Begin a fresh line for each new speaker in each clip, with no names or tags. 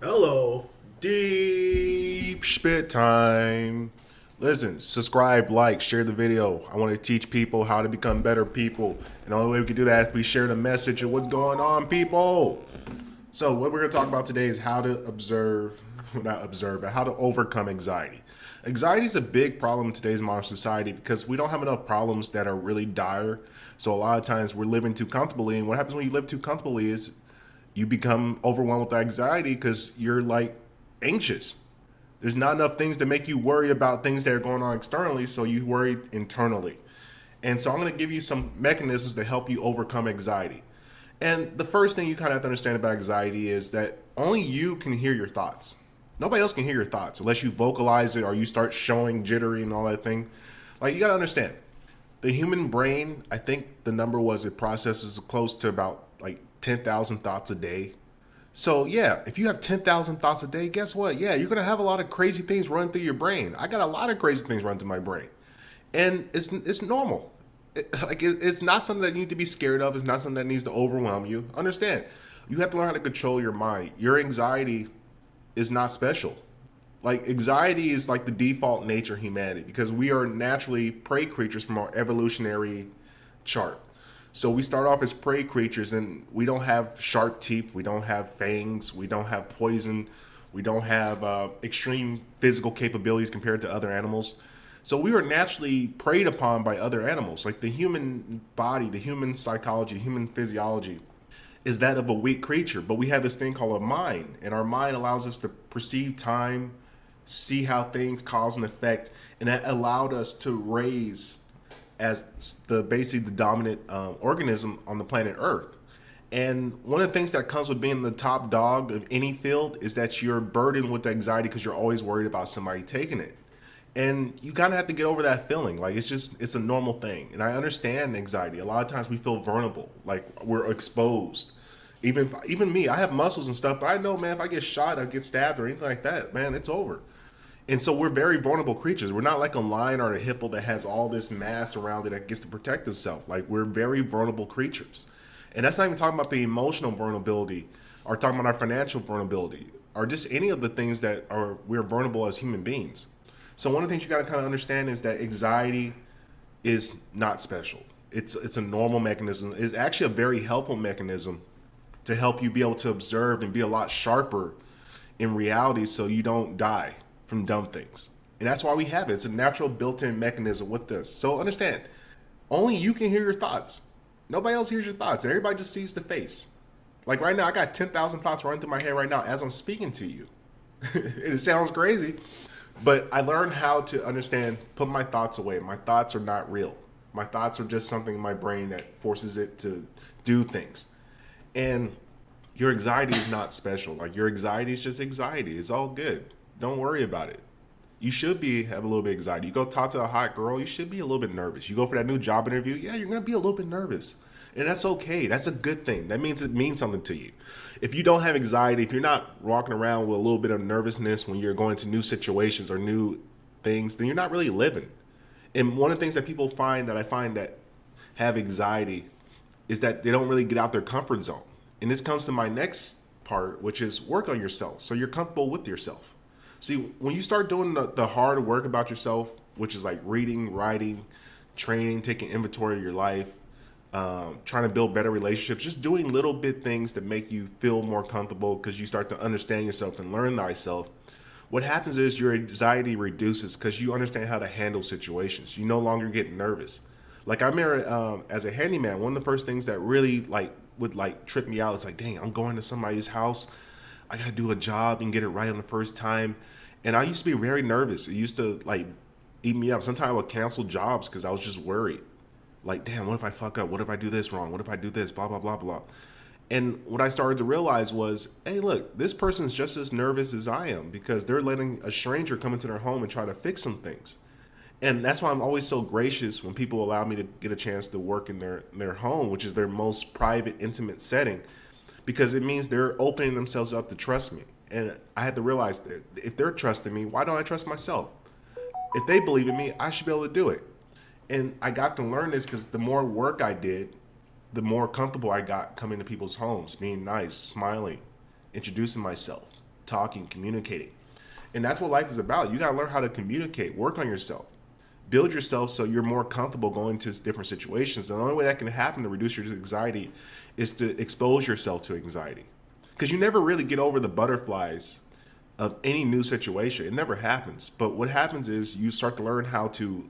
Hello, deep spit time. Listen, subscribe, like, share the video. I want to teach people how to become better people. And the only way we can do that is if we share the message of what's going on, people. So, what we're going to talk about today is how to not observe, but how to overcome anxiety. Anxiety is a big problem in today's modern society because we don't have enough problems that are really dire. So, a lot of times we're living too comfortably. And what happens when you live too comfortably is you become overwhelmed with anxiety because you're like anxious. There's not enough things to make you worry about things that are going on externally, so you worry internally. And so I'm going to give you some mechanisms to help you overcome anxiety. And the first thing you kind of have to understand about anxiety is that only you can hear your thoughts. Nobody else can hear your thoughts unless you vocalize it or you start showing jittery and all that thing. Like, you got to understand, the human brain, I think the number was it processes close to about like 10,000 thoughts a day. So yeah, if you have 10,000 thoughts a day, guess what? Yeah, you're gonna have a lot of crazy things run through your brain. I got a lot of crazy things run through my brain, and it's normal. It's not something that you need to be scared of. It's not something that needs to overwhelm you. Understand? You have to learn how to control your mind. Your anxiety is not special. Like, anxiety is like the default nature of humanity because we are naturally prey creatures from our evolutionary chart. So we start off as prey creatures and we don't have sharp teeth, we don't have fangs, we don't have poison, we don't have extreme physical capabilities compared to other animals. So we are naturally preyed upon by other animals. Like, the human body, the human psychology, the human physiology is that of a weak creature. But we have this thing called a mind, and our mind allows us to perceive time, see how things cause and effect, and that allowed us to raise as the basically the dominant organism on the planet Earth. And one of the things that comes with being the top dog of any field is that you're burdened with anxiety because you're always worried about somebody taking it. And you kind of have to get over that feeling. Like, it's a normal thing. And I understand anxiety. A lot of times we feel vulnerable, like we're exposed. Even me, I have muscles and stuff, but I know, man, if I get shot, I get stabbed or anything like that, man, it's over. And so we're very vulnerable creatures. We're not like a lion or a hippo that has all this mass around it that gets to protect itself. Like, we're very vulnerable creatures. And that's not even talking about the emotional vulnerability or talking about our financial vulnerability or just any of the things that are we're vulnerable as human beings. So one of the things you got to kind of understand is that anxiety is not special. It's a normal mechanism. It's actually a very helpful mechanism to help you be able to observe and be a lot sharper in reality so you don't die from dumb things. And that's why we have it. It's a natural built-in mechanism with this. So understand, only you can hear your thoughts. Nobody else hears your thoughts. Everybody just sees the face. Like, right now, I got 10,000 thoughts running through my head right now as I'm speaking to you. It sounds crazy, but I learned how to understand, put my thoughts away. My thoughts are not real. My thoughts are just something in my brain that forces it to do things. And your anxiety is not special. Like, your anxiety is just anxiety. It's all good. Don't worry about it. You should be have a little bit of anxiety. You go talk to a hot girl, you should be a little bit nervous. You go for that new job interview, yeah, you're gonna be a little bit nervous. And that's okay. That's a good thing. That means it means something to you. If you don't have anxiety, if you're not walking around with a little bit of nervousness when you're going to new situations or new things, then you're not really living. And one of the things that people find that I find that have anxiety is that they don't really get out their comfort zone. And this comes to my next part, which is work on yourself so you're comfortable with yourself. See, when you start doing the hard work about yourself, which is like reading, writing, training, taking inventory of your life, trying to build better relationships, just doing little bit things that make you feel more comfortable because you start to understand yourself and learn thyself. What happens is your anxiety reduces because you understand how to handle situations. You no longer get nervous. Like, I remember as a handyman, one of the first things that really like would like trip me out is like, dang, I'm going to somebody's house. I gotta do a job and get it right on the first time. And I used to be very nervous. It used to like eat me up. Sometimes I would cancel jobs because I was just worried. Like, damn, what if I fuck up? What if I do this wrong? What if I do this? Blah, blah, blah, blah. And what I started to realize was, hey, look, this person's just as nervous as I am because they're letting a stranger come into their home and try to fix some things. And that's why I'm always so gracious when people allow me to get a chance to work in their home, which is their most private, intimate setting, because it means they're opening themselves up to trust me. And I had to realize that if they're trusting me, why don't I trust myself? If they believe in me, I should be able to do it. And I got to learn this because the more work I did, the more comfortable I got coming to people's homes, being nice, smiling, introducing myself. talking, communicating. And that's what life is about. You got to learn how to communicate, work on yourself, build yourself so you're more comfortable going to different situations. And the only way that can happen to reduce your anxiety is to expose yourself to anxiety. Because you never really get over the butterflies of any new situation. It never happens. But what happens is you start to learn how to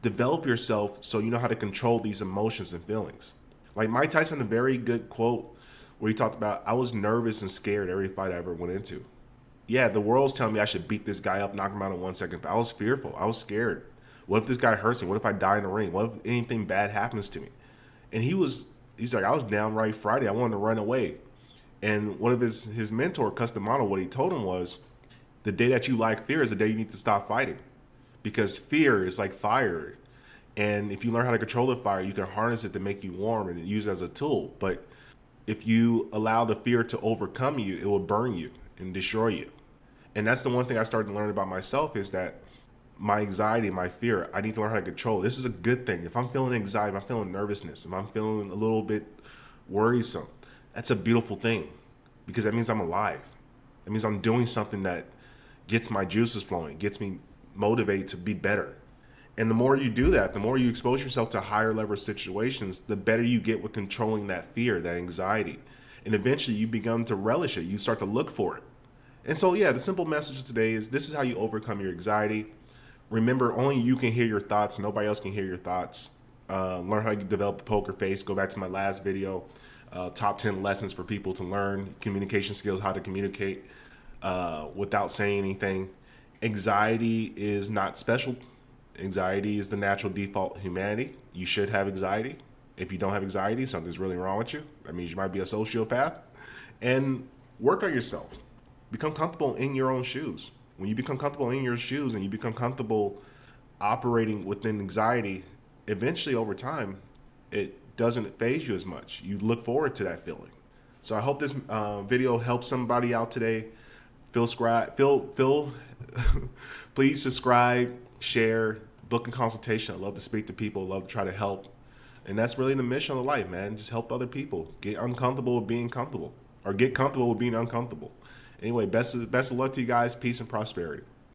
develop yourself so you know how to control these emotions and feelings. Like Mike Tyson had a very good quote where he talked about, I was nervous and scared every fight I ever went into. Yeah, the world's telling me I should beat this guy up, knock him out in 1 second. But I was fearful. I was scared. What if this guy hurts me? What if I die in the ring? What if anything bad happens to me? And he's like, I was downright Friday. I wanted to run away. And one of his mentor, Custom Model, what he told him was, the day that you lack fear is the day you need to stop fighting. Because fear is like fire. And if you learn how to control the fire, you can harness it to make you warm and use it as a tool. But if you allow the fear to overcome you, it will burn you and destroy you. And that's the one thing I started to learn about myself is that my anxiety, my fear, I need to learn how to control. This is a good thing. If I'm feeling anxiety, if I'm feeling nervousness, if I'm feeling a little bit worrisome, that's a beautiful thing because that means I'm alive. That means I'm doing something that gets my juices flowing, gets me motivated to be better. And the more you do that, the more you expose yourself to higher level situations, the better you get with controlling that fear, that anxiety. And eventually you begin to relish it. You start to look for it. And so, yeah, the simple message today is this is how you overcome your anxiety. Remember, only you can hear your thoughts. Nobody else can hear your thoughts. Learn how to develop a poker face. Go back to my last video, top 10 lessons for people to learn communication skills, how to communicate without saying anything. Anxiety is not special. Anxiety is the natural default of humanity. You should have anxiety. If you don't have anxiety, something's really wrong with you. That means you might be a sociopath. And work on yourself. Become comfortable in your own shoes. When you become comfortable in your shoes and you become comfortable operating within anxiety, eventually over time, it doesn't faze you as much. You look forward to that feeling. So I hope this video helps somebody out today. Please subscribe, share, book a consultation. I love to speak to people. I love to try to help. And that's really the mission of life, man. Just help other people. Get uncomfortable with being comfortable. Or get comfortable with being uncomfortable. Anyway, best of luck to you guys. Peace and prosperity.